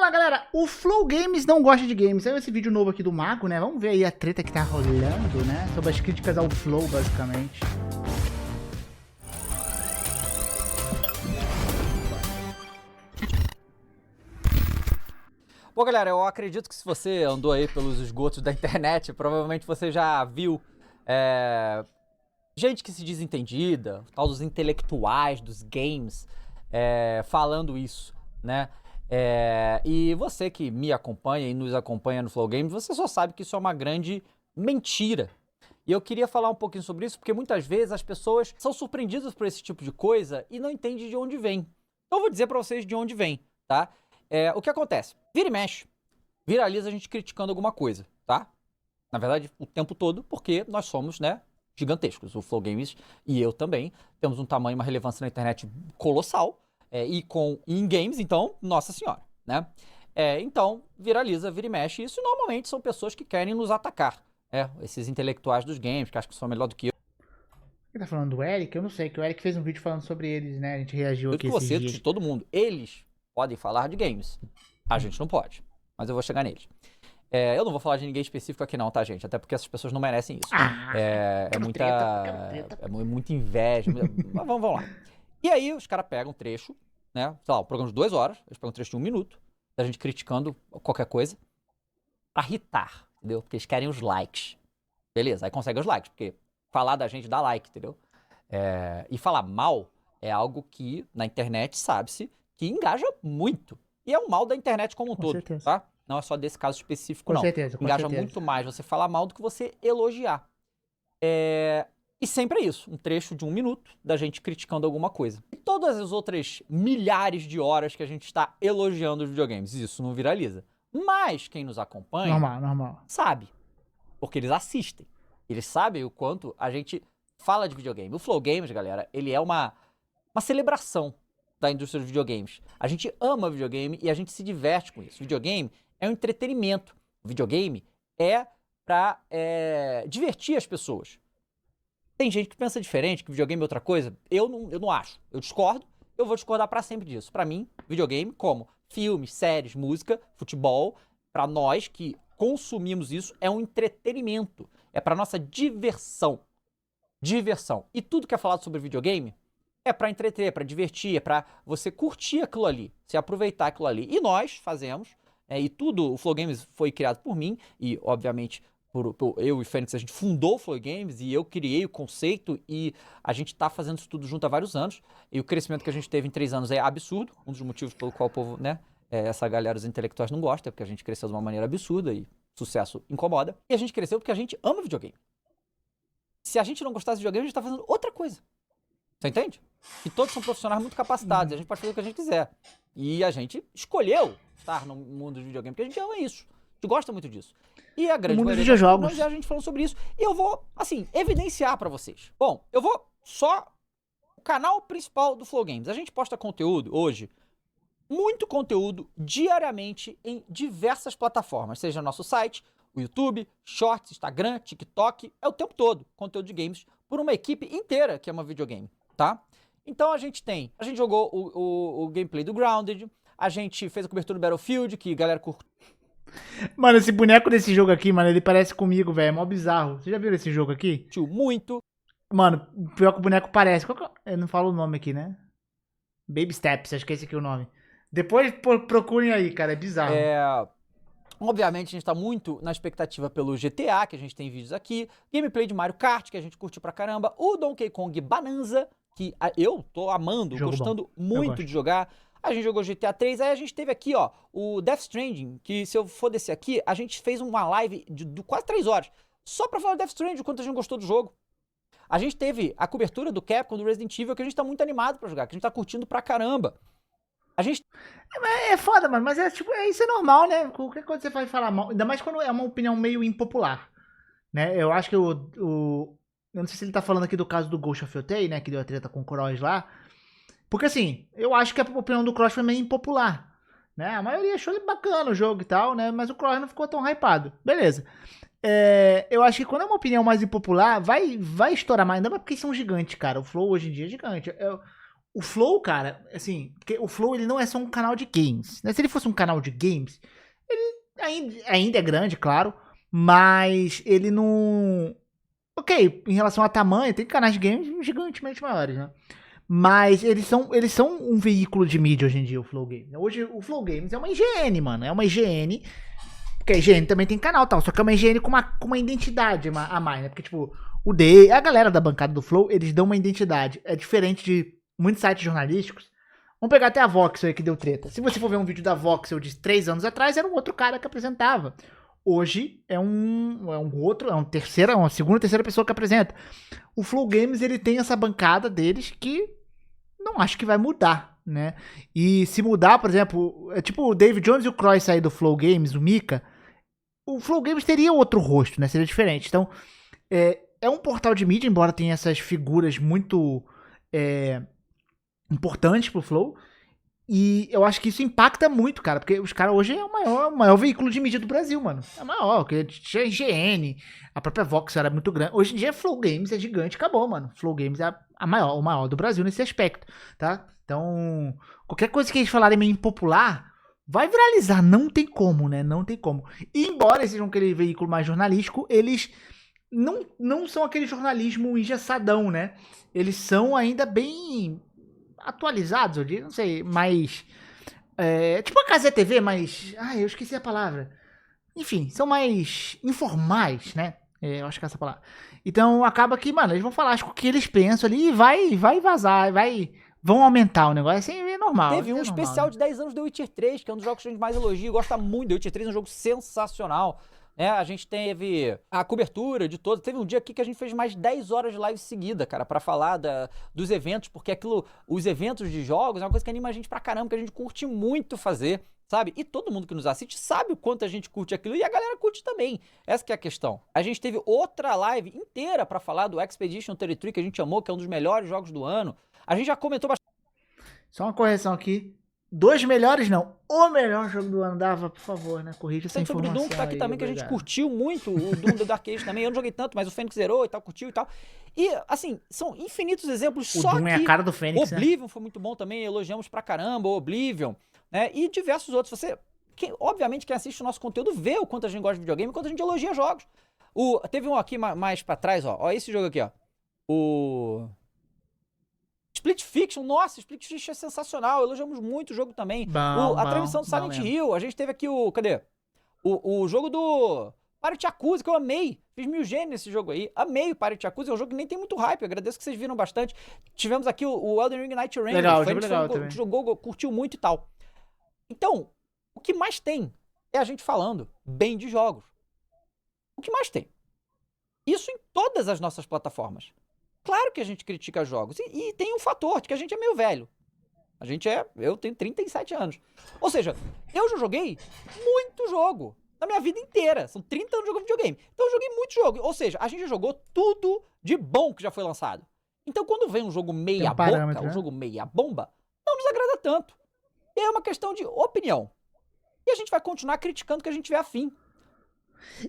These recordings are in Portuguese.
lá, galera. O Flow Games não gosta de games. Saiu esse vídeo novo aqui do Mago, né? Vamos ver aí a treta que tá rolando, né? Sobre as críticas ao Flow, basicamente. Bom, galera, eu acredito que se você andou aí pelos esgotos da internet, provavelmente você já viu gente que se diz entendida, tal dos intelectuais dos games, falando isso, né? E você que me acompanha e nos acompanha no Flow Games, você só sabe que isso é uma grande mentira. E eu queria falar um pouquinho sobre isso, porque muitas vezes as pessoas são surpreendidas por esse tipo de coisa e não entendem de onde vem. Então eu vou dizer pra vocês de onde vem, tá? O que acontece? Vira e mexe, viraliza a gente criticando alguma coisa, tá? Na verdade, o tempo todo, porque nós somos, né, gigantescos. O Flow Games e eu também temos um tamanho, uma relevância na internet colossal, e em games, então, nossa senhora, né? Então, viraliza, vira e mexe, e isso normalmente são pessoas que querem nos atacar, esses intelectuais dos games, que acham que são melhor do que eu. Você tá falando do Eric? Eu não sei, que o Eric fez um vídeo falando sobre eles, né? A gente reagiu aqui esses Você, dias. de todo mundo, eles podem falar de games, a gente não pode, mas eu vou chegar neles. Eu não vou falar de ninguém específico aqui não, tá, gente? Até porque essas pessoas não merecem isso. Muita inveja. Mas vamos lá. E aí os caras pegam um trecho, né? Sei lá, um programa de 2 horas, eles pegam um trecho de 1 minuto, da gente criticando qualquer coisa, pra irritar, entendeu? Porque eles querem os likes. Beleza, aí conseguem os likes, porque falar da gente dá like, entendeu? E falar mal é algo que, na internet, sabe-se, que engaja muito. E é um mal da internet como um todo, certeza. tá? Não é só desse caso específico, Com não. certeza, com Engaja certeza. muito mais você falar mal do que você elogiar. E sempre é isso, um trecho de 1 minuto da gente criticando alguma coisa. E todas as outras milhares de horas que a gente está elogiando os videogames, isso não viraliza. Mas quem nos acompanha Normal. sabe, porque eles assistem. Eles sabem o quanto a gente fala de videogame. O Flow Games, galera, ele é uma celebração da indústria dos videogames. A gente ama videogame e a gente se diverte com isso. Videogame é um entretenimento. O videogame é pra divertir as pessoas. Tem gente que pensa diferente, que videogame é outra coisa. Eu não acho. Eu discordo. Eu vou discordar pra sempre disso. Pra mim, videogame, como filmes, séries, música, futebol, pra nós que consumimos isso, é um entretenimento. É pra nossa diversão. Diversão. E tudo que é falado sobre videogame é pra entreter, é pra divertir, é pra você curtir aquilo ali, se aproveitar aquilo ali. E nós fazemos, e tudo, o Flow Games foi criado por mim, e obviamente por eu e Fênix, a gente fundou o Flow Games, e eu criei o conceito, e a gente tá fazendo isso tudo junto há vários anos, e o crescimento que a gente teve em 3 anos é absurdo, um dos motivos pelo qual o povo, né, essa galera, os intelectuais não gosta, porque a gente cresceu de uma maneira absurda, e sucesso incomoda, e a gente cresceu porque a gente ama videogame. Se a gente não gostasse de videogame, a gente tá fazendo outra coisa. Você entende? E todos são profissionais muito capacitados, a gente pode fazer o que a gente quiser. E a gente escolheu estar no mundo dos videogames, porque a gente ama isso. A gente gosta muito disso. E a grande maioria dos videojogos é a gente falando sobre isso. E eu vou, assim, evidenciar pra vocês. Bom, eu vou só... O canal principal do Flow Games. A gente posta conteúdo hoje, muito conteúdo, diariamente em diversas plataformas. Seja nosso site, o YouTube, Shorts, Instagram, TikTok. É o tempo todo conteúdo de games por uma equipe inteira que ama videogame, tá? Então a gente jogou o gameplay do Grounded, a gente fez a cobertura do Battlefield, que a galera curtiu. Mano, esse boneco desse jogo aqui, mano, ele parece comigo, velho. É mó bizarro. Você já viu esse jogo aqui? Muito. Mano, pior que o boneco parece. Eu não falo o nome aqui, né? Baby Steps, acho que é esse aqui o nome. Depois procurem aí, cara. É bizarro. Obviamente a gente tá muito na expectativa pelo GTA, que a gente tem vídeos aqui. Gameplay de Mario Kart, que a gente curtiu pra caramba. O Donkey Kong Bonanza, que eu tô amando, Jogo gostando bom. muito de jogar. A gente jogou GTA 3, aí a gente teve aqui, ó, o Death Stranding, que se eu for descer aqui, a gente fez uma live de quase 3 horas, só pra falar do Death Stranding, o quanto a gente gostou do jogo. A gente teve a cobertura do Capcom, do Resident Evil, que a gente tá muito animado pra jogar, que a gente tá curtindo pra caramba. A gente... É foda, mano, mas isso é normal, né? Qualquer coisa você vai falar mal, ainda mais quando é uma opinião meio impopular, né? Eu acho que eu não sei se ele tá falando aqui do caso do Ghost of Yotei, né? Que deu a treta com o Cross lá. Porque assim, eu acho que a opinião do Cross foi meio impopular, né? A maioria achou ele bacana o jogo e tal, né? Mas o Cross não ficou tão hypado. Beleza. Eu acho que quando é uma opinião mais impopular, vai estourar mais. Ainda mais porque isso é um gigante, cara. O Flow hoje em dia é gigante. O Flow, cara, assim, porque o Flow ele não é só um canal de games, né? Se ele fosse um canal de games, ele ainda é grande, claro, mas ele não. Ok, em relação a tamanho, tem canais de games gigantemente maiores, né? Mas eles são um veículo de mídia hoje em dia, o Flow Games. Hoje o Flow Games é uma IGN, mano. É uma IGN. Porque a IGN também tem canal e tal. Só que é uma IGN com uma identidade a mais, né? Porque, tipo, a galera da bancada do Flow, eles dão uma identidade. É diferente de muitos sites jornalísticos. Vamos pegar até a Voxel aí que deu treta. Se você for ver um vídeo da Voxel de 3 anos atrás, era um outro cara que apresentava. Hoje é uma segunda, terceira pessoa que apresenta. O Flow Games, ele tem essa bancada deles que não acho que vai mudar, né? E se mudar, por exemplo, é tipo o David Jones e o Croy sair do Flow Games, o Mika, o Flow Games teria outro rosto, né? Seria diferente. Então, é um portal de mídia, embora tenha essas figuras muito importantes pro Flow. E eu acho que isso impacta muito, cara, porque os caras hoje é o maior veículo de mídia do Brasil, mano. É o maior, porque tinha IGN, a própria Vox era muito grande. Hoje em dia, Flow Games é gigante, acabou, mano. Flow Games é o maior do Brasil nesse aspecto, tá? Então, qualquer coisa que eles falarem meio impopular, vai viralizar, não tem como, né? Não tem como. E embora eles sejam aquele veículo mais jornalístico, eles não são aquele jornalismo engessadão, né? Eles são ainda bem atualizados, eu diria, não sei, mais. Tipo a Casa TV, mas. Ai, eu esqueci a palavra. Enfim, são mais informais, né? Eu acho que é essa palavra. Então acaba que, mano, eles vão falar acho, o que eles pensam ali e vai vazar, vão aumentar o negócio. Assim, é normal. Teve um especial, né, de 10 anos do Witcher 3, que é um dos jogos que a gente mais elogia e gosta muito. The Witcher 3 é um jogo sensacional. A gente teve a cobertura de todos. Teve um dia aqui que a gente fez mais de 10 horas de live seguida, cara, pra falar dos eventos, porque os eventos de jogos é uma coisa que anima a gente pra caramba, que a gente curte muito fazer, sabe? E todo mundo que nos assiste sabe o quanto a gente curte aquilo e a galera curte também. Essa que é a questão. A gente teve outra live inteira pra falar do Expedition 33, que a gente amou, que é um dos melhores jogos do ano. A gente já comentou bastante. Só uma correção aqui. 2 melhores não. O melhor jogo do ano dava, por favor, né? Corrija essa informação. Sobre o Doom que tá aqui aí, também, que a gente curtiu muito. O Doom do Dark Age também. Eu não joguei tanto, mas o Fênix zerou e tal, curtiu e tal. E, assim, são infinitos exemplos. O só Doom que é a cara do Fênix, Oblivion, né? Foi muito bom também. Elogiamos pra caramba o Oblivion, né? E diversos outros. Obviamente, quem assiste o nosso conteúdo vê o quanto a gente gosta de videogame e quanto a gente elogia jogos. Teve um aqui mais pra trás, ó. Ó, esse jogo aqui, ó. O Split Fiction, nossa, Split Fiction é sensacional, elogiamos muito o jogo também. A transmissão do Silent Hill, a gente teve aqui cadê? O jogo do Pirate Yakuza, que eu amei, fiz 1000 gênios nesse jogo aí, amei o Pirate Yakuza, é um jogo que nem tem muito hype, eu agradeço que vocês viram bastante. Tivemos aqui o Elden Ring Night Rain, legal, jogo legal também. Jogou, curtiu muito e tal. Então, o que mais tem é a gente falando bem de jogos. O que mais tem? Isso em todas as nossas plataformas. Claro que a gente critica jogos. E tem um fator de que a gente é meio velho. Eu tenho 37 anos. Ou seja, eu já joguei muito jogo na minha vida inteira. São 30 anos jogando videogame. Então eu joguei muito jogo. Ou seja, a gente já jogou tudo de bom que já foi lançado. Então quando vem um jogo meia boca, né? um jogo meia bomba, não nos agrada tanto. E é uma questão de opinião. E a gente vai continuar criticando o que a gente tiver afim.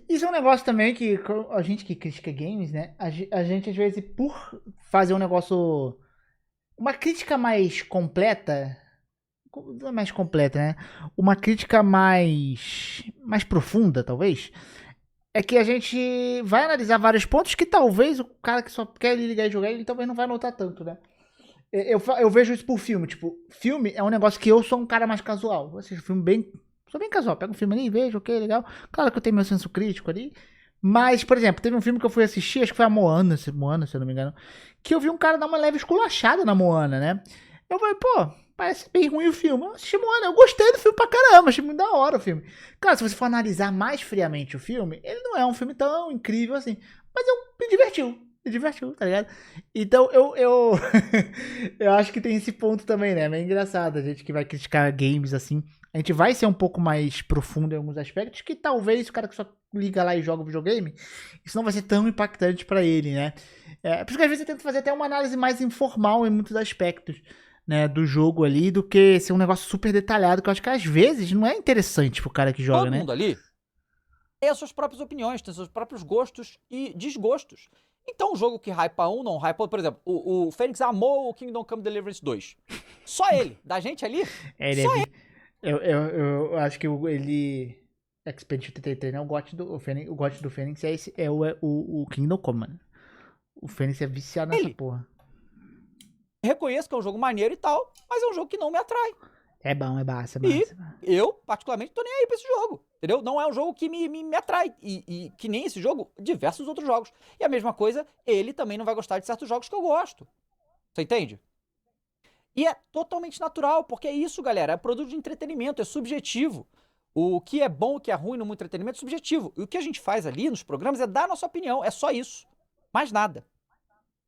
Isso é um negócio também que a gente que critica games, né? A gente, às vezes, por fazer um negócio. Uma crítica mais completa. Não é mais completa, né? Uma crítica mais profunda, talvez. É que a gente vai analisar vários pontos que talvez o cara que só quer ligar e jogar, ele talvez não vai notar tanto, né? Eu vejo isso por filme. Tipo, filme é um negócio que eu sou um cara mais casual. Eu assisto filme bem. Sou bem casual, pego um filme ali, vejo, ok, legal. Claro que eu tenho meu senso crítico ali. Mas, por exemplo, teve um filme que eu fui assistir, acho que foi a Moana, se eu não me engano. Que eu vi um cara dar uma leve esculachada na Moana, né? Eu falei, pô, parece bem ruim o filme. Eu assisti Moana, eu gostei do filme pra caramba, achei muito da hora o filme. Cara, se você for analisar mais friamente o filme, ele não é um filme tão incrível assim. Mas me divertiu, tá ligado? Então eu acho que tem esse ponto também, né? É engraçado a gente que vai criticar games assim. A gente vai ser um pouco mais profundo em alguns aspectos que talvez o cara que só liga lá e joga o videogame, isso não vai ser tão impactante pra ele, né? Por isso que às vezes eu tento fazer até uma análise mais informal em muitos aspectos, né, do jogo ali, do que ser um negócio super detalhado, que eu acho que às vezes não é interessante pro cara que joga, Todo né? mundo ali tem as suas próprias opiniões, tem seus próprios gostos e desgostos. Então, um jogo que hypa um, não hypa outro. Por exemplo, o Fênix amou o Kingdom Come Deliverance 2. Só ele, da gente ali, Ele é. Eu acho que ele. Expedition 33, né? O GOT do Fênix é, esse, é o Kingdom Come, mano. O Fênix é viciado nessa ele. porra. Reconheço que é um jogo maneiro e tal, mas é um jogo que não me atrai. É bom, é massa, é E massa. eu, particularmente, tô nem aí pra esse jogo, entendeu? Não é um jogo que me atrai. E que nem esse jogo, diversos outros jogos. E a mesma coisa, ele também não vai gostar de certos jogos que eu gosto. Você entende? E é totalmente natural, porque é isso, galera. É produto de entretenimento, é subjetivo. O que é bom, o que é ruim no mundo do entretenimento é subjetivo. E o que a gente faz ali nos programas é dar a nossa opinião. É só isso. Mais nada.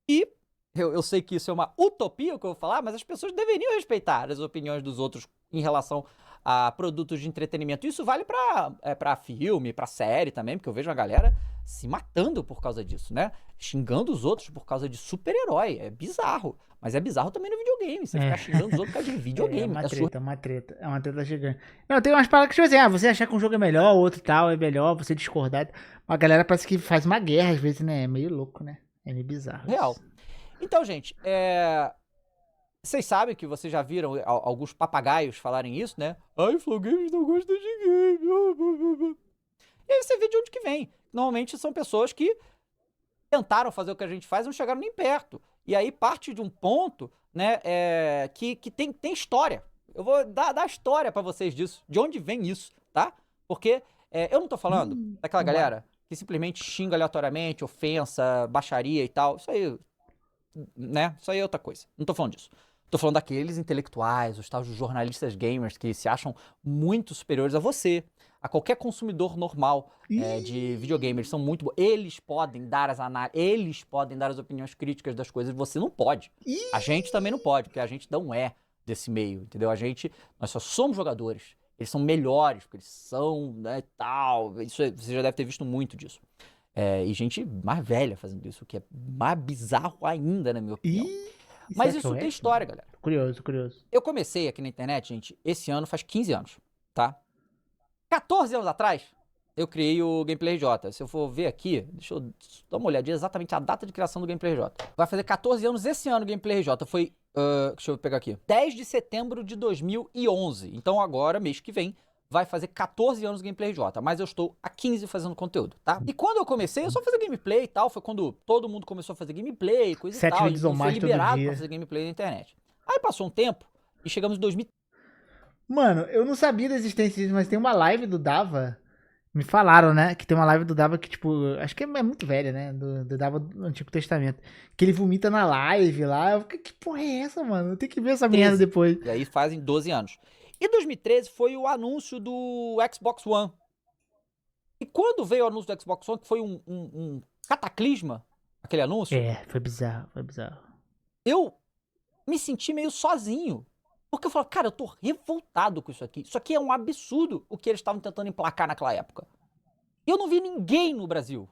E eu sei que isso é uma utopia o que eu vou falar, mas as pessoas deveriam respeitar as opiniões dos outros em relação a produtos de entretenimento. Isso vale pra filme, pra série também, porque eu vejo a galera se matando por causa disso, né? Xingando os outros por causa de super-herói. É bizarro. Mas é bizarro também no videogame. Você ficar xingando os outros por causa de videogame. É uma treta, é uma treta. É uma treta gigante. Não, tem umas paradas que, tipo assim, você achar que um jogo é melhor, o outro tal é melhor, você discordar. A galera parece que faz uma guerra às vezes, né? É meio louco, né? É meio bizarro. Real. Isso. Então, gente, vocês sabem que vocês já viram alguns papagaios falarem isso, né? Ai, Flow Games não gosta de game. E aí você vê de onde que vem. Normalmente são pessoas que tentaram fazer o que a gente faz e não chegaram nem perto. E aí parte de um ponto, né, que tem história. Eu vou dar história pra vocês disso. De onde vem isso, tá? Porque eu não tô falando daquela galera que simplesmente xinga aleatoriamente, ofensa, baixaria e tal. Isso aí, né? Isso aí é outra coisa. Não tô falando disso. Tô falando daqueles intelectuais, os tais jornalistas gamers que se acham muito superiores a você, a qualquer consumidor normal de videogame. Eles são muito bons. Eles podem dar as análises, eles podem dar as opiniões críticas das coisas. Você não pode. A gente também não pode, porque a gente não é desse meio, entendeu? Nós só somos jogadores. Eles são melhores, porque eles são, né, tal. Isso, você já deve ter visto muito disso. E gente mais velha fazendo isso, o que é mais bizarro ainda, na minha opinião. Mas isso tem história, galera. Curioso, curioso. Eu comecei aqui na internet, gente, esse ano faz 15 anos, tá? 14 anos atrás, eu criei o Gameplay RJ. Se eu for ver aqui, deixa eu dar uma olhadinha exatamente a data de criação do Gameplay RJ. Vai fazer 14 anos esse ano o Gameplay RJ. Foi, deixa eu pegar aqui, 10 de setembro de 2011. Então agora, mês que vem, vai fazer 14 anos o Gameplay RJ, mas eu estou há 15 fazendo conteúdo, tá? E quando eu comecei, eu só fazia gameplay e tal, foi quando todo mundo começou a fazer gameplay, coisa e tal. 7 vídeos ou e mais foi todo liberado dia. pra fazer gameplay na internet. Aí passou um tempo e chegamos em 2000. Mano, eu não sabia da existência disso, mas tem uma live do Dava. Me falaram, né? Que tem uma live do Dava que, tipo, acho que é muito velha, né? Do Dava do Antigo Testamento. Que ele vomita na live lá. Eu fiquei, que porra é essa, mano? Eu tenho que ver essa merda depois. E aí fazem 12 anos. E 2013 foi o anúncio do Xbox One. E quando veio o anúncio do Xbox One, que foi um cataclisma, aquele anúncio. Foi bizarro, foi bizarro. Eu me senti meio sozinho. Porque eu falei, cara, eu tô revoltado com isso aqui. Isso aqui é um absurdo o que eles estavam tentando emplacar naquela época. E eu não vi ninguém no Brasil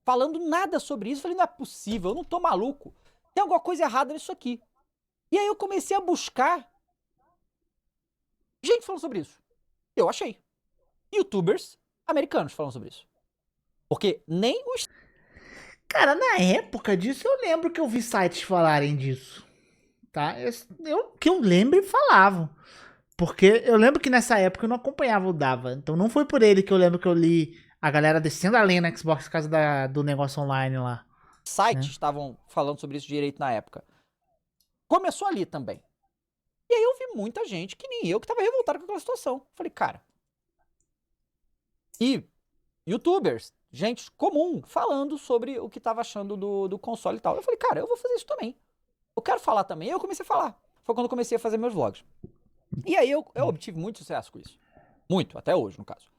falando nada sobre isso. Eu falei, não é possível, eu não tô maluco. Tem alguma coisa errada nisso aqui. E aí eu comecei a buscar gente falando sobre isso. Eu achei. YouTubers americanos falando sobre isso. Porque nem os... Cara, na época disso, eu lembro que eu vi sites falarem disso. Tá? Que eu lembro falavam. Porque eu lembro que nessa época eu não acompanhava o Dava. Então não foi por ele que eu lembro que eu li a galera descendo a lenha na Xbox por causa do negócio online lá. sites estavam falando sobre isso direito na época. Começou ali também. E aí eu vi muita gente, que nem eu, que tava revoltado com aquela situação. Falei, cara... E YouTubers, gente comum, falando sobre o que tava achando do console e tal. Eu falei, cara, eu vou fazer isso também. Eu quero falar também. E eu comecei a falar. Foi quando eu comecei a fazer meus vlogs. E aí eu obtive muito sucesso com isso. Muito, até hoje, no caso.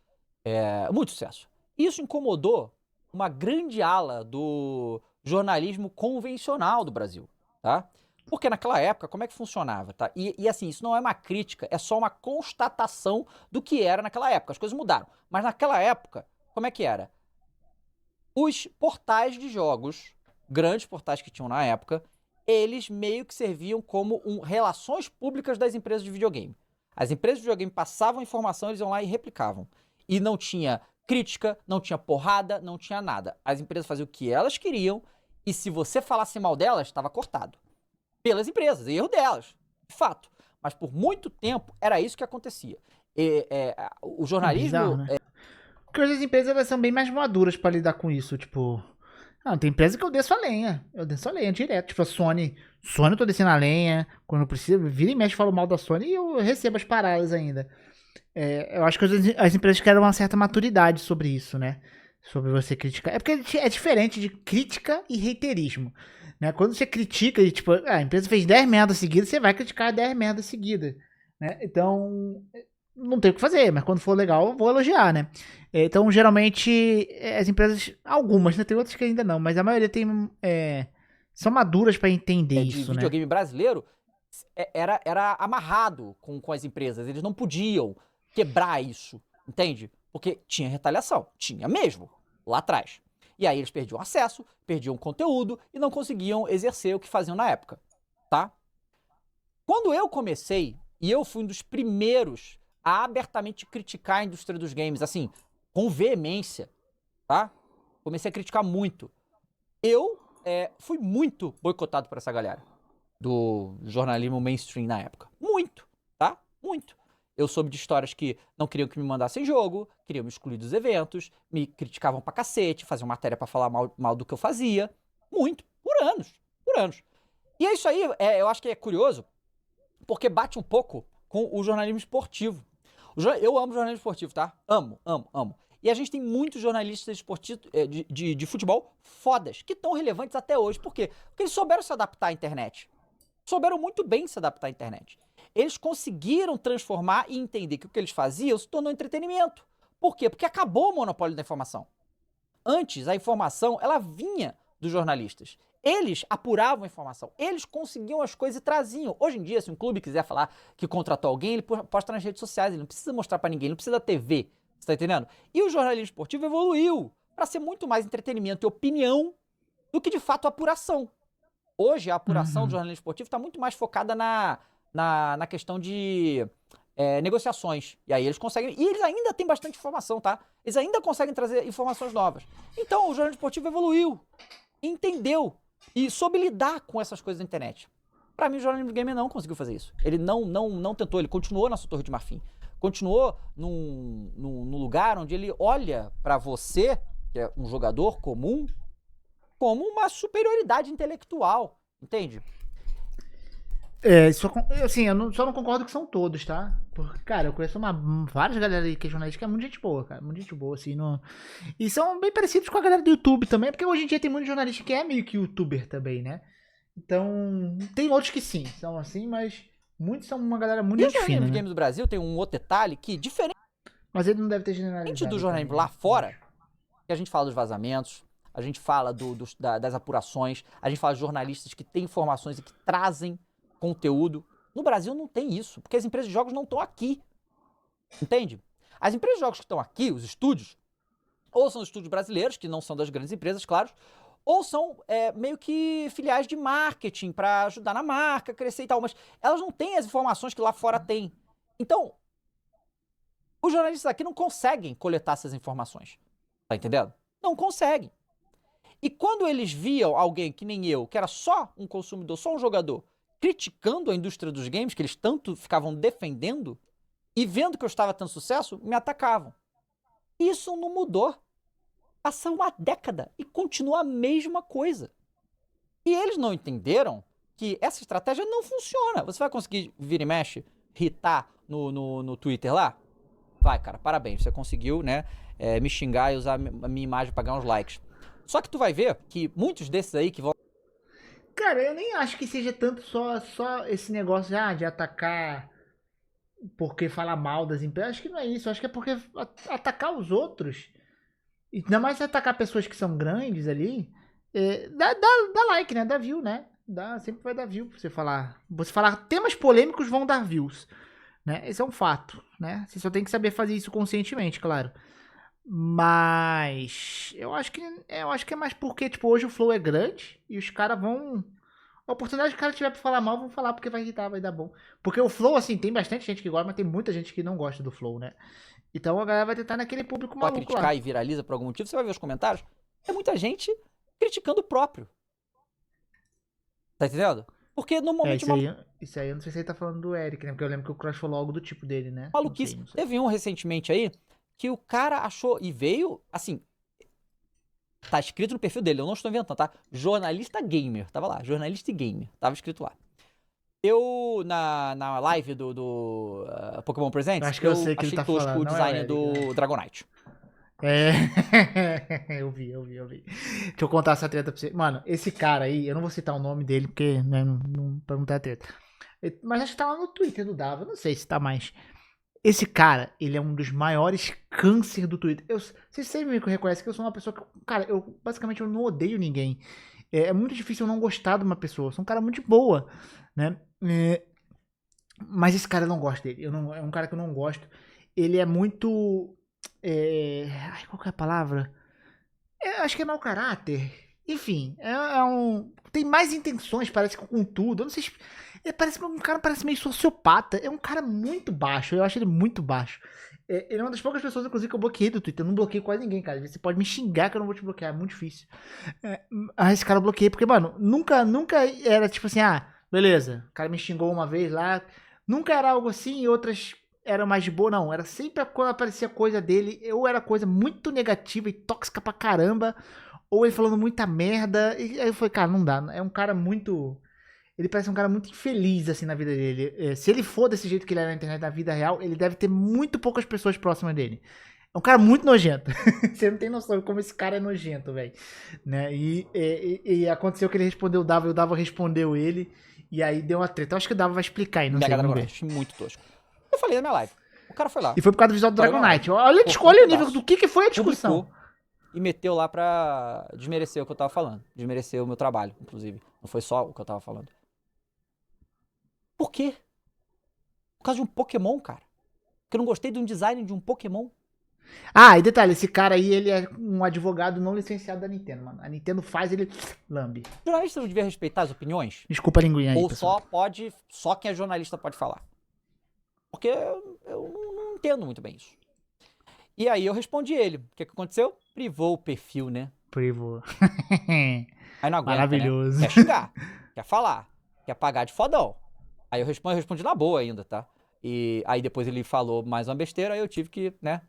Muito sucesso. Isso incomodou uma grande ala do jornalismo convencional do Brasil, tá? Porque naquela época, como é que funcionava, tá? E assim, isso não é uma crítica, é só uma constatação do que era naquela época. As coisas mudaram. Mas naquela época, como é que era? Os portais de jogos, grandes portais que tinham na época, eles meio que serviam como relações públicas das empresas de videogame. As empresas de videogame passavam informação, eles iam lá e replicavam. E não tinha crítica, não tinha porrada, não tinha nada. As empresas faziam o que elas queriam E se você falasse mal delas, estava cortado. Pelas empresas, erro delas, de fato. Mas por muito tempo era isso que acontecia. O É bizarro, jornalismo. né? Porque hoje as empresas elas são bem mais maduras pra lidar com isso, tipo... Ah, tem empresa que eu desço a lenha. Eu desço a lenha direto. Tipo, a Sony. Sony eu tô descendo a lenha. Quando eu preciso, vira e mexe, falo mal da Sony e eu recebo as paradas ainda. Eu acho que as empresas querem uma certa maturidade sobre isso, né? Sobre você criticar. É porque é diferente de crítica e reiterismo. Né? Quando você critica e, tipo, a empresa fez 10 merdas seguidas, você vai criticar 10 merdas seguidas. Né? Então, não tem o que fazer, mas quando for legal, eu vou elogiar, né? Então, geralmente, as empresas, algumas, né? Tem outras que ainda não, mas a maioria são maduras pra entender De isso, né? videogame brasileiro era amarrado com as empresas. Eles não podiam quebrar isso, entende? Porque tinha retaliação, tinha mesmo, lá atrás. E aí eles perdiam acesso, perdiam conteúdo e não conseguiam exercer o que faziam na época, tá? Quando eu comecei, e eu fui um dos primeiros a abertamente criticar a indústria dos games, assim, com veemência, tá? Comecei a criticar muito. Eu fui muito boicotado por essa galera do jornalismo mainstream na época. Muito, tá? Muito. Eu soube de histórias que não queriam que me mandassem jogo, queriam me excluir dos eventos, me criticavam pra cacete, faziam matéria pra falar mal do que eu fazia. Muito. Por anos. Por anos. E é isso aí, eu acho que é curioso, porque bate um pouco com o jornalismo esportivo. Eu amo jornalismo esportivo, tá? Amo, amo, amo. E a gente tem muitos jornalistas esportivos, de futebol fodas, que estão relevantes até hoje. Por quê? Porque eles souberam se adaptar à internet. Souberam muito bem se adaptar à internet. Eles conseguiram transformar e entender que o que eles faziam se tornou entretenimento. Por quê? Porque acabou o monopólio da informação. Antes, a informação, ela vinha dos jornalistas. Eles apuravam a informação, eles conseguiam as coisas e traziam. Hoje em dia, se um clube quiser falar que contratou alguém, ele posta nas redes sociais, ele não precisa mostrar pra ninguém, ele não precisa da TV, você tá entendendo? E o jornalismo esportivo evoluiu para ser muito mais entretenimento e opinião do que, de fato, apuração. Hoje, a apuração do Uhum. jornalismo esportivo está muito mais focada na questão de negociações. E aí eles conseguem. E eles ainda têm bastante informação, tá? Eles ainda conseguem trazer informações novas. Então, o jornalismo esportivo evoluiu, entendeu e soube lidar com essas coisas da internet. Pra mim, o jornalismo gamer não conseguiu fazer isso. Ele não tentou, ele continuou na sua torre de marfim. Continuou num lugar onde ele olha pra você, que é um jogador comum, como uma superioridade intelectual, entende? Assim, só não concordo que são todos, tá? Porque, cara, eu conheço várias galera aí que é jornalista que é muito gente boa, cara. Muito gente boa, assim. E são bem parecidos com a galera do YouTube também, porque hoje em dia tem muito jornalista que é meio que youtuber também, né? Então, tem outros que sim, são assim, mas muitos são uma galera muito E o gente jornalismo fina, de né? games do Brasil tem um outro detalhe que, diferente Mas ele não deve ter generalizado do aí também, jornalismo lá né? Eu fora, acho. que a gente fala dos vazamentos, a gente fala das apurações, a gente fala de jornalistas que têm informações e que trazem conteúdo. No Brasil não tem isso, porque as empresas de jogos não estão aqui, entende? As empresas de jogos que estão aqui, os estúdios, ou são estúdios brasileiros, que não são das grandes empresas, claro, ou são meio que filiais de marketing para ajudar na marca, crescer e tal, mas elas não têm as informações que lá fora tem. Então, os jornalistas aqui não conseguem coletar essas informações, tá entendendo? Não conseguem. E quando eles viam alguém que nem eu, que era só um consumidor, só um jogador, criticando a indústria dos games, que eles tanto ficavam defendendo, e vendo que eu estava tendo sucesso, me atacavam. Isso não mudou. Passa uma década e continua a mesma coisa. E eles não entenderam que essa estratégia não funciona. Você vai conseguir vir e mexe, irritar no Twitter lá? Vai, cara, parabéns. Você conseguiu, né, me xingar e usar a minha imagem pra ganhar uns likes. Só que tu vai ver que muitos desses aí que vão. Cara, eu nem acho que seja tanto só esse negócio de atacar porque falar mal das empresas. Acho que não é isso. Acho que é porque atacar os outros, e ainda mais atacar pessoas que são grandes ali, dá like, né? Dá view, né? Sempre vai dar view pra você falar. Você falar temas polêmicos vão dar views, né? Esse é um fato, né? Você só tem que saber fazer isso conscientemente, claro. Mas eu acho que é mais porque, tipo, hoje o flow é grande e os caras vão. A oportunidade que o cara tiver pra falar mal, vão falar porque vai irritar, vai dar bom. Porque o flow, assim, tem bastante gente que gosta, mas tem muita gente que não gosta do flow, né? Então a galera vai tentar naquele público Pra maluco criticar lá. e viraliza por algum motivo, você vai ver os comentários. É muita gente criticando o próprio. Tá entendendo? Porque normalmente é uma Isso aí eu não sei se ele tá falando do Eric, né? Porque eu lembro que o Crush falou algo do tipo dele, né? Não sei, maluquice. não sei. Teve um recentemente aí que o cara achou e veio, assim, tá escrito no perfil dele, eu não estou inventando, tá? Jornalista gamer, tava lá, jornalista e gamer, tava escrito lá. Eu, na live do Pokémon Eu Presents, acho que eu eu sei o que ele achei tá tosco falando, o não é o design Eric, né? do Dragonite. É. Eu vi. Deixa eu contar essa treta pra você. Mano, esse cara aí, eu não vou citar o nome dele, porque, né, pra não ter a treta. Mas acho que tá lá no Twitter do Dava, eu não sei se tá mais. Esse cara, ele é um dos maiores câncer do Twitter. Vocês sempre me reconhecem que eu sou uma pessoa que, cara, eu basicamente eu não odeio ninguém. É muito difícil eu não gostar de uma pessoa. Eu sou um cara muito de boa, né? Mas esse cara eu não gosto dele. É um cara que eu não gosto. Ele é muito. Ai, qual que é a palavra? Acho que é mau caráter. Enfim, tem mais intenções, parece, com tudo. Eu não sei. Um cara parece meio sociopata. É um cara muito baixo. Eu acho ele muito baixo. Ele é uma das poucas pessoas, inclusive, que eu bloqueei do Twitter. Eu não bloqueei quase ninguém, cara. Você pode me xingar que eu não vou te bloquear. É muito difícil. Esse cara eu bloqueei, porque, mano, nunca era tipo assim, beleza. O cara me xingou uma vez lá. Nunca era algo assim e outras eram mais de boa, não. Era sempre quando aparecia coisa dele, ou era coisa muito negativa e tóxica pra caramba, ou ele falando muita merda. E aí eu falei, cara, não dá. É um cara muito. Ele parece um cara muito infeliz, assim, na vida dele. Se ele for desse jeito que ele é na internet, na vida real, ele deve ter muito poucas pessoas próximas dele. É um cara muito nojento. Você não tem noção de como esse cara é nojento, velho. Né? E aconteceu que ele respondeu o Dava e o Dava respondeu ele. E aí deu uma treta. Eu acho que o Dava vai explicar aí, não sei, Mega vamos ver. Dragonite, achei muito tosco. Eu falei na minha live. O cara foi lá, E foi por causa do visual do parou minha Dragonite. live, Olha, cortou um olha o nível do pedaço, que foi a discussão. publicou e meteu lá pra desmerecer o que eu tava falando. Desmerecer o meu trabalho, inclusive. Não foi só o que eu tava falando. Por quê? Por causa de um Pokémon, cara. Porque eu não gostei de um design de um Pokémon. Ah, e detalhe, esse cara aí, ele é um advogado não licenciado da Nintendo, mano. A Nintendo faz, ele lambe. O jornalista não devia respeitar as opiniões? Desculpa a linguinha aí, Ou pessoal. só quem é jornalista pode falar? Porque eu não entendo muito bem isso. E aí eu respondi ele. O que aconteceu? Privou o perfil, né? Privo. Aí não aguenta, né? Maravilhoso. Quer xingar, quer falar, quer pagar de fodão. Aí eu respondi na boa ainda, tá? E aí depois ele falou mais uma besteira, aí eu tive que, né?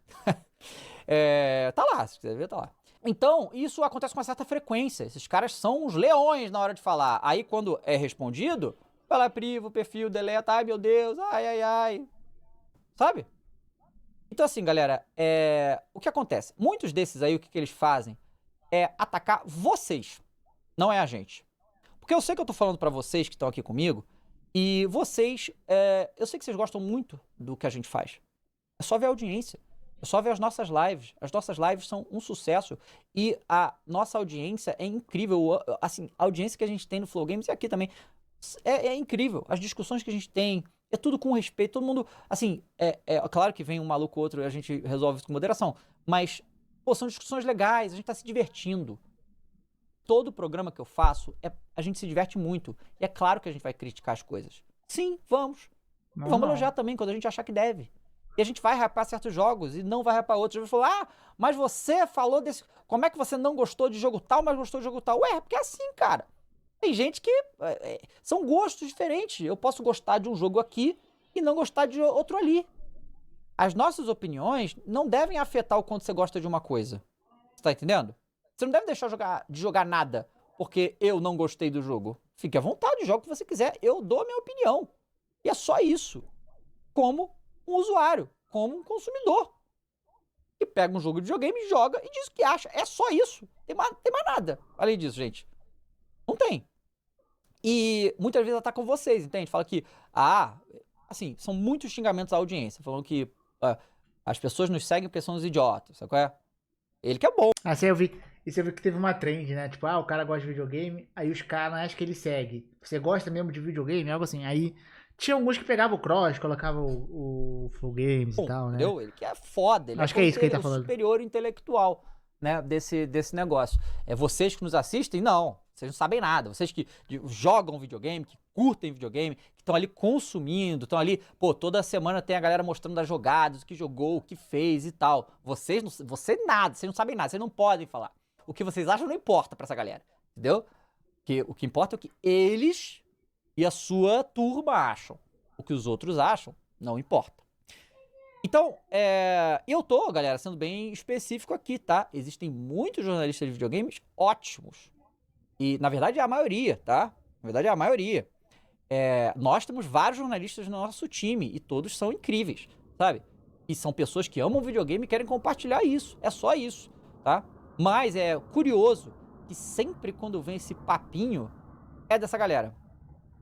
Tá lá, se quiser ver, tá lá. Então, isso acontece com uma certa frequência. Esses caras são uns leões na hora de falar. Aí quando é respondido, vai lá, priva o perfil, deleta, ai meu Deus, ai. Sabe? Então assim, galera, o que acontece? Muitos desses aí, o que eles fazem é atacar vocês, não é a gente. Porque eu sei que eu tô falando pra vocês que estão aqui comigo, e vocês, eu sei que vocês gostam muito do que a gente faz. É só ver a audiência, é só ver as nossas lives. As nossas lives são um sucesso e a nossa audiência é incrível. Assim, a audiência que a gente tem no Flow Games e aqui também é incrível. As discussões que a gente tem, é tudo com respeito. Todo mundo, assim, claro que vem um maluco ou outro e a gente resolve isso com moderação, mas, pô, são discussões legais, a gente tá se divertindo. Todo programa que eu faço, a gente se diverte muito. E é claro que a gente vai criticar as coisas. Sim, vamos. E vamos elogiar também quando a gente achar que deve. E a gente vai hypar certos jogos e não vai hypar outros. Eu vou falar, mas você falou desse... Como é que você não gostou de jogo tal, mas gostou de jogo tal? Ué, porque é assim, cara. Tem gente que... são gostos diferentes. Eu posso gostar de um jogo aqui e não gostar de outro ali. As nossas opiniões não devem afetar o quanto você gosta de uma coisa. Você tá entendendo? Você não deve deixar de jogar nada porque eu não gostei do jogo. Fique à vontade, joga o que você quiser. Eu dou a minha opinião. E é só isso. Como um usuário, como um consumidor. Que pega um jogo de videogame, joga e diz o que acha. É só isso. Tem mais nada além disso, gente. Não tem. E muitas vezes atacam vocês, entende? Fala que, assim, são muitos xingamentos à audiência. Falando que as pessoas nos seguem porque são os idiotas, sabe qual é? Ele que é bom. Isso eu vi que teve uma trend, né? Tipo, o cara gosta de videogame, aí os caras acham que ele segue. Você gosta mesmo de videogame? Algo assim. Aí tinha alguns que pegavam o cross, colocavam o Full Games e tal, né? Entendeu? Ele que é foda, ele Acho que é isso que ele tá falando. superior intelectual, né, desse negócio. É vocês que nos assistem? Não. Vocês não sabem nada. Vocês que jogam videogame, que curtem videogame, que estão ali consumindo, estão ali, pô, toda semana tem a galera mostrando as jogadas, o que jogou, o que fez e tal. Vocês nada, vocês não sabem nada, vocês não podem falar. O que vocês acham não importa pra essa galera, entendeu? Porque o que importa é o que eles e a sua turma acham. O que os outros acham, não importa. Então, eu tô, galera, sendo bem específico aqui, tá? Existem muitos jornalistas de videogames ótimos. E, na verdade, é a maioria, tá? Na verdade, é a maioria. Nós temos vários jornalistas no nosso time e todos são incríveis, sabe? E são pessoas que amam videogame e querem compartilhar isso. É só isso, tá? Mas é curioso que sempre quando vem esse papinho, é dessa galera.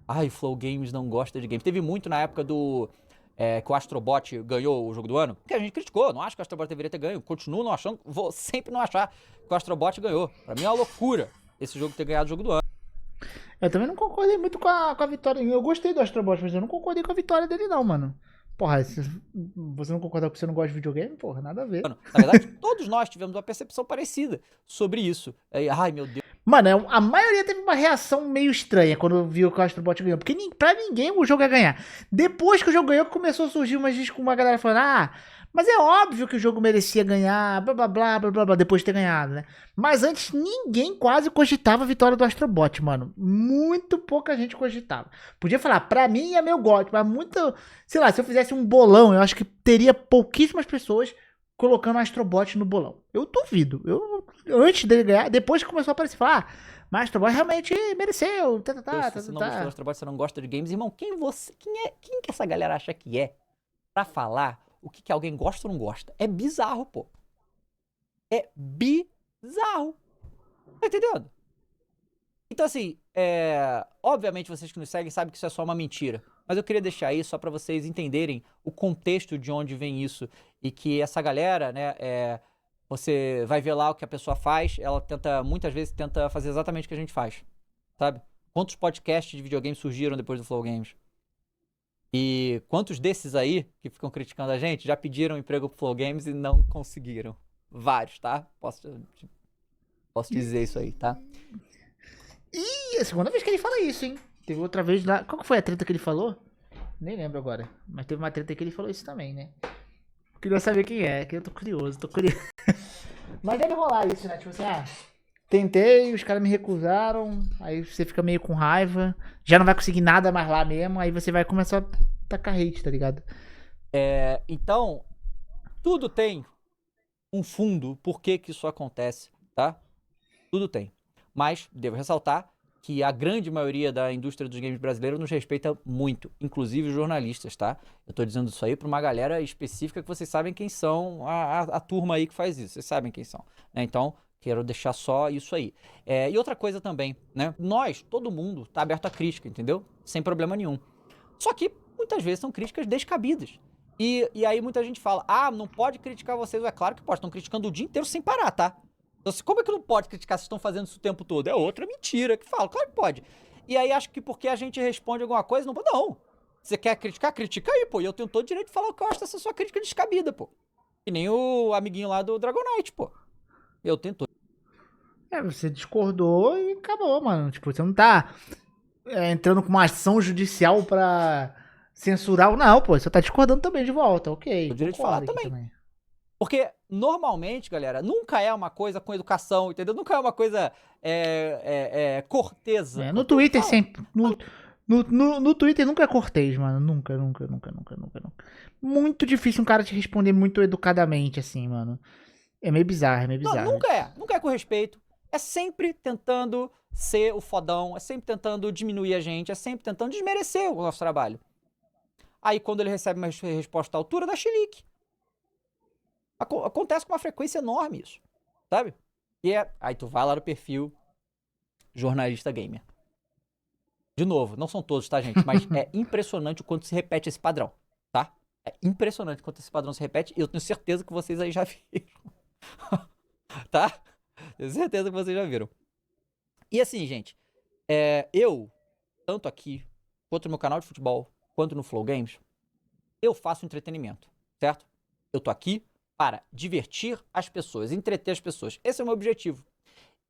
Ai, Flow Games não gosta de games. Teve muito na época que o Astrobot ganhou o jogo do ano. Que a gente criticou. Não acho que o Astrobot deveria ter ganho. Continuo não achando. Vou sempre não achar que o Astrobot ganhou. Pra mim é uma loucura esse jogo ter ganhado o jogo do ano. Eu também não concordei muito com a vitória. Eu gostei do Astrobot, mas eu não concordei com a vitória dele, não, mano. Porra, se você não concorda porque você não gosta de videogame, porra, nada a ver. Na verdade, todos nós tivemos uma percepção parecida sobre isso. Ai, meu Deus. Mano, a maioria teve uma reação meio estranha quando viu que o Astrobot ganhou. Porque pra ninguém o jogo ia ganhar. Depois que o jogo ganhou, começou a surgir uma galera falando: mas é óbvio que o jogo merecia ganhar, blá blá blá blá blá blá, depois de ter ganhado, né? Mas antes ninguém quase cogitava a vitória do Astrobot, mano. Muito pouca gente cogitava. Podia falar, pra mim é meu GOT, mas muito. Sei lá, se eu fizesse um bolão, eu acho que teria pouquíssimas pessoas colocando o Astrobot no bolão. Eu duvido. Antes dele ganhar, depois que começou a aparecer, falar, mas o Astrobot realmente mereceu. Se você não gostou do Astrobot, você não gosta de games, irmão, quem que essa galera acha que é pra falar o que alguém gosta ou não gosta? É bizarro, pô. É bizarro. Tá entendendo? Então, assim, obviamente vocês que nos seguem sabem que isso é só uma mentira. Mas eu queria deixar aí só pra vocês entenderem o contexto de onde vem isso. E que essa galera, né, você vai ver lá o que a pessoa faz, ela muitas vezes tenta fazer exatamente o que a gente faz, sabe? Quantos podcasts de videogame surgiram depois do Flow Games? E quantos desses aí, que ficam criticando a gente, já pediram emprego pro Flow Games e não conseguiram? Vários, tá? Posso dizer isso aí, tá? E é a segunda vez que ele fala isso, hein? Teve outra vez lá. Qual que foi a treta que ele falou? Nem lembro agora. Mas teve uma treta que ele falou isso também, né? Queria saber quem é, que eu tô curioso. Mas deve rolar isso, né? Tipo assim, tentei, os caras me recusaram. Aí você fica meio com raiva. Já não vai conseguir nada mais lá mesmo. Aí você vai começar a tacar hate, tá ligado? Então, tudo tem um fundo por que isso acontece, tá? Tudo tem. Mas, devo ressaltar que a grande maioria da indústria dos games brasileiros nos respeita muito, inclusive os jornalistas, tá? Eu tô dizendo isso aí pra uma galera específica que vocês sabem quem são, a turma aí que faz isso, vocês sabem quem são, né? Então, quero deixar só isso aí. E outra coisa também, né? Todo mundo tá aberto à crítica, entendeu? Sem problema nenhum. Só que, muitas vezes, são críticas descabidas. E aí muita gente fala, não pode criticar vocês. É claro que pode, estão criticando o dia inteiro sem parar, tá? Então, como é que não pode criticar se estão fazendo isso o tempo todo? É outra mentira que fala. Claro que pode. E aí acho que porque a gente responde alguma coisa, não pode. Não. Você quer criticar? Critica aí, pô. E eu tenho todo o direito de falar o que eu acho dessa sua crítica descabida, pô. Que nem o amiguinho lá do Dragonite, pô. Eu tenho todo. Você discordou e acabou, mano. Tipo, você não tá entrando com uma ação judicial pra censurar. Não, pô. Você tá discordando também de volta. Ok. O direito de falar também. Porque, normalmente, galera, nunca é uma coisa com educação, entendeu? Nunca é uma coisa cortesa. No Twitter sempre. No Twitter nunca é cortês, mano. Nunca. Muito difícil um cara te responder muito educadamente, assim, mano. É meio bizarro. Não, nunca é com respeito. É sempre tentando ser o fodão, é sempre tentando diminuir a gente, é sempre tentando desmerecer o nosso trabalho. Aí, quando ele recebe uma resposta à altura, dá chilique. Acontece com uma frequência enorme isso, sabe? Aí tu vai lá no perfil jornalista gamer. De novo, não são todos, tá, gente? Mas é impressionante o quanto se repete esse padrão, tá? É impressionante o quanto esse padrão se repete e eu tenho certeza que vocês aí já viram. Tá? Tenho certeza que vocês já viram. E assim, gente, eu, tanto aqui, quanto no meu canal de futebol, quanto no Flow Games, eu faço entretenimento, certo? Eu tô aqui para divertir as pessoas, entreter as pessoas. Esse é o meu objetivo.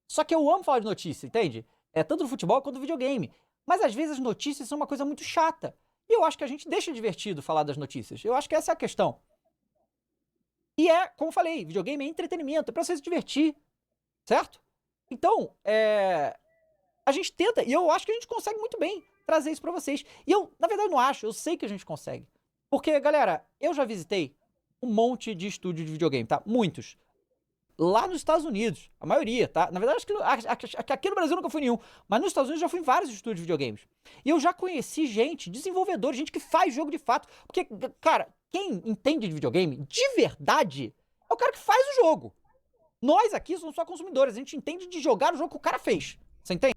Só que eu amo falar de notícia, entende? Tanto no futebol quanto no videogame. Mas às vezes as notícias são uma coisa muito chata. E eu acho que a gente deixa divertido falar das notícias. Eu acho que essa é a questão. E como eu falei, videogame é entretenimento, é pra você se divertir. Certo? Então, A gente tenta, e eu acho que a gente consegue muito bem trazer isso pra vocês. E eu, na verdade, não acho, eu sei que a gente consegue. Porque, galera, eu já visitei um monte de estúdios de videogame, tá? Muitos. Lá nos Estados Unidos, a maioria, tá? Na verdade, acho que aqui no Brasil nunca fui nenhum, mas nos Estados Unidos já fui em vários estúdios de videogames. E eu já conheci gente, desenvolvedores, gente que faz jogo de fato. Porque, cara, quem entende de videogame, de verdade, é o cara que faz o jogo. Nós aqui somos só consumidores, a gente entende de jogar o jogo que o cara fez. Você entende?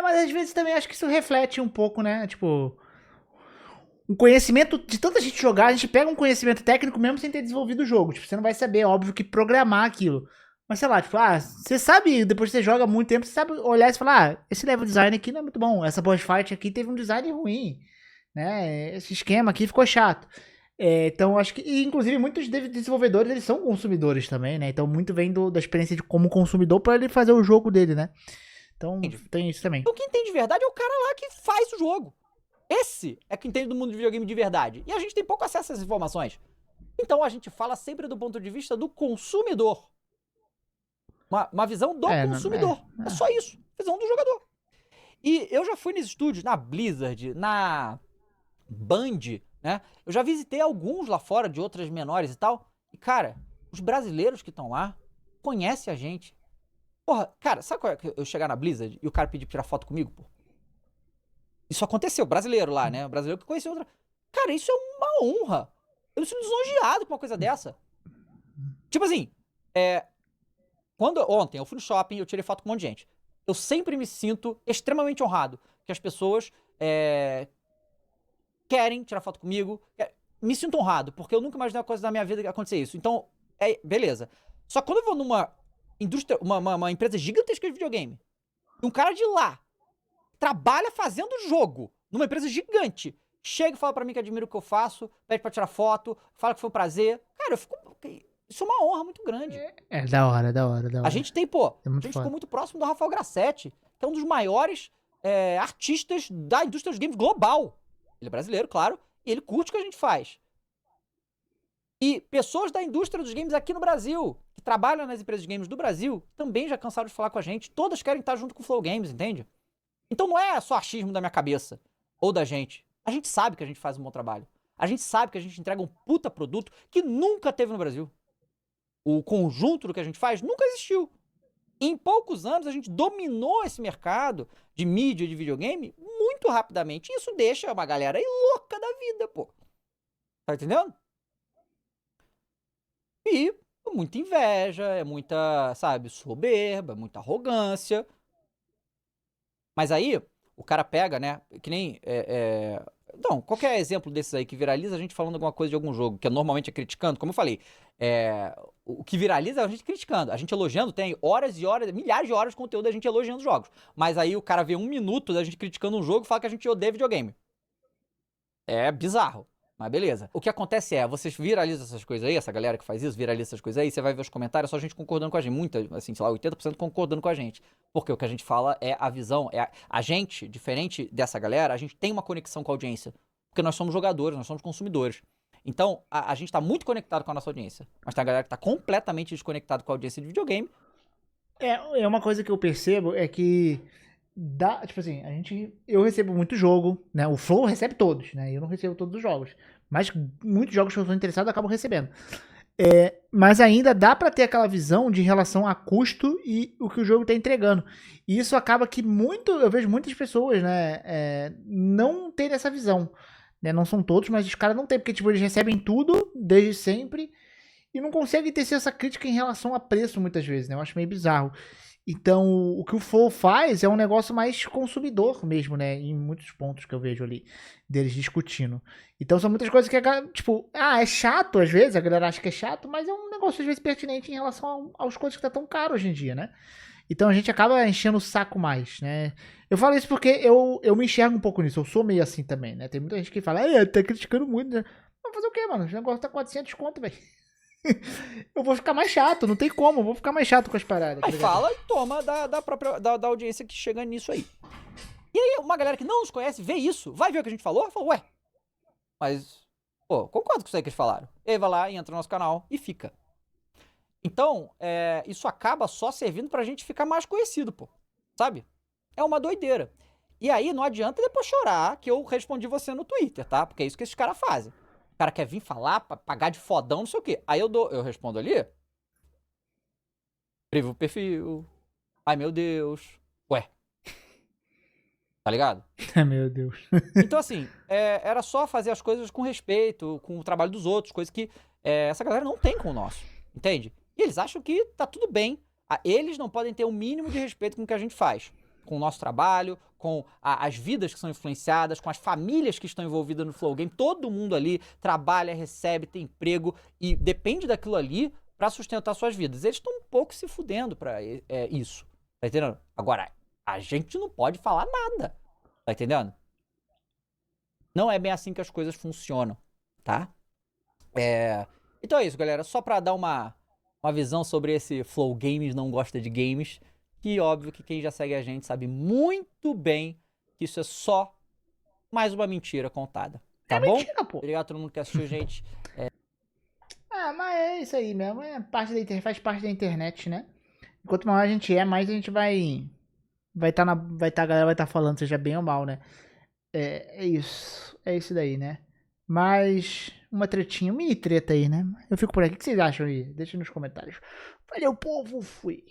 Mas às vezes também acho que isso reflete um pouco, né? Tipo, um conhecimento de tanta gente jogar, a gente pega um conhecimento técnico mesmo sem ter desenvolvido o jogo. Tipo, você não vai saber, óbvio, que programar aquilo. Mas sei lá, tipo, você sabe, depois que você joga há muito tempo, você sabe olhar e falar, esse level design aqui não é muito bom, essa boss fight aqui teve um design ruim, né? Esse esquema aqui ficou chato. Então, acho que, e, inclusive, muitos desenvolvedores, eles são consumidores também, né? Então, muito vem da experiência de como consumidor para ele fazer o jogo dele, né? Então, tem isso também. Então quem entende de verdade é o cara lá que faz o jogo. Esse é que entende do mundo de videogame de verdade. E a gente tem pouco acesso a essas informações. Então a gente fala sempre do ponto de vista do consumidor. Uma visão do consumidor. É só isso. Visão do jogador. E eu já fui nesses estúdios, na Blizzard, na Band, né? Eu já visitei alguns lá fora, de outras menores e tal. E, cara, os brasileiros que estão lá conhecem a gente. Porra, cara, sabe qual é que eu chegar na Blizzard e o cara pedir pra tirar foto comigo, pô? Isso aconteceu, brasileiro lá, né? Brasileiro que conheceu outra. Cara, isso é uma honra. Eu me sinto lisonjeado com uma coisa dessa. Tipo assim, ontem eu fui no shopping e eu tirei foto com um monte de gente. Eu sempre me sinto extremamente honrado que as pessoas querem tirar foto comigo. Me sinto honrado, porque eu nunca imaginei uma coisa na minha vida que acontecer isso. Então, beleza. Só que quando eu vou numa indústria, uma empresa gigantesca de videogame, e um cara de lá trabalha fazendo jogo numa empresa gigante, chega e fala pra mim que admira o que eu faço, pede pra tirar foto, fala que foi um prazer. Cara, eu fico... Isso é uma honra muito grande. Da hora, da hora, da hora. A gente tem, pô, a gente ficou muito próximo do Rafael Grassetti, que é um dos maiores artistas da indústria dos games global. Ele é brasileiro, claro, e ele curte o que a gente faz. E pessoas da indústria dos games aqui no Brasil, que trabalham nas empresas de games do Brasil, também já cansaram de falar com a gente. Todas querem estar junto com o Flow Games, entende? Então não é só achismo da minha cabeça ou da gente. A gente sabe que a gente faz um bom trabalho. A gente sabe que a gente entrega um puta produto que nunca teve no Brasil. O conjunto do que a gente faz nunca existiu. Em poucos anos a gente dominou esse mercado de mídia de videogame muito rapidamente. E isso deixa uma galera aí louca da vida, pô. Tá entendendo? E muita inveja, é muita, sabe, soberba, muita arrogância. Mas aí, o cara pega, né, que nem... Não, qualquer exemplo desses aí que viraliza a gente falando alguma coisa de algum jogo, que normalmente é criticando, como eu falei, o que viraliza é a gente criticando. A gente elogiando tem horas e horas, milhares de horas de conteúdo da gente elogiando jogos. Mas aí o cara vê 1 minuto da gente criticando um jogo e fala que a gente odeia videogame. É bizarro. Mas beleza. O que acontece vocês viralizam essas coisas aí, essa galera que faz isso, viraliza essas coisas aí, você vai ver os comentários, só gente concordando com a gente. Muita, assim, sei lá, 80% concordando com a gente. Porque o que a gente fala é a visão, a gente, diferente dessa galera, a gente tem uma conexão com a audiência. Porque nós somos jogadores, nós somos consumidores. Então, a gente tá muito conectado com a nossa audiência. Mas tem a galera que tá completamente desconectado com a audiência de videogame. É uma coisa que eu percebo é que tipo assim, eu recebo muito jogo, né? O Flow recebe todos, né? Eu não recebo todos os jogos, mas muitos jogos que eu sou interessado eu acabo recebendo. Mas ainda dá pra ter aquela visão de relação a custo e o que o jogo tá entregando. E isso acaba que eu vejo muitas pessoas, né, não terem essa visão, né? Não são todos, mas os caras não têm, porque tipo, eles recebem tudo desde sempre e não conseguem ter essa crítica em relação a preço muitas vezes, né? Eu acho meio bizarro. Então, o que o Flow faz é um negócio mais consumidor mesmo, né? Em muitos pontos que eu vejo ali, deles discutindo. Então, são muitas coisas que, tipo, é chato às vezes, a galera acha que é chato, mas é um negócio às vezes pertinente em relação aos coisas que tá tão caro hoje em dia, né? Então, a gente acaba enchendo o saco mais, né? Eu falo isso porque eu me enxergo um pouco nisso, eu sou meio assim também, né? Tem muita gente que fala, tá criticando muito, né? Mas fazer o quê, mano? O negócio tá 400 conto, velho. Eu vou ficar mais chato, não tem como, eu vou ficar mais chato com as paradas. Aí fala e toma da audiência que chega nisso aí. E aí uma galera que não nos conhece vê isso, vai ver o que a gente falou e fala, ué, mas, pô, concordo com isso aí que eles falaram. E aí vai lá e entra no nosso canal e fica. Então, isso acaba só servindo pra gente ficar mais conhecido, pô, sabe? É uma doideira. E aí não adianta depois chorar que eu respondi você no Twitter, tá? Porque é isso que esses caras fazem. O cara quer vir falar, pagar de fodão, não sei o quê. Aí eu respondo ali, privou o perfil. Ai, meu Deus. Ué, tá ligado? Meu Deus. Então, assim, era só fazer as coisas com respeito, com o trabalho dos outros, coisa que essa galera não tem com o nosso, entende? E eles acham que tá tudo bem. Eles não podem ter o mínimo de respeito com o que a gente faz. Com o nosso trabalho, com as vidas que são influenciadas, com as famílias que estão envolvidas no Flow Game. Todo mundo ali trabalha, recebe, tem emprego e depende daquilo ali pra sustentar suas vidas. Eles estão um pouco se fudendo pra isso. Tá entendendo? Agora, a gente não pode falar nada. Tá entendendo? Não é bem assim que as coisas funcionam, tá? Então é isso, galera. Só pra dar uma visão sobre esse Flow Games não gosta de games. Que óbvio que quem já segue a gente sabe muito bem que isso é só mais uma mentira contada. Tá É bom? mentira, pô. Obrigado a todo mundo que assistiu, gente. Ah, mas é isso aí mesmo. Faz parte da internet, né? Quanto maior a gente é, mais a gente vai. A galera vai estar falando, seja bem ou mal, né? É isso. É isso daí, né? Mas uma tretinha, uma mini treta aí, né? Eu fico por aqui. O que vocês acham aí? Deixa nos comentários. Valeu, povo. Fui.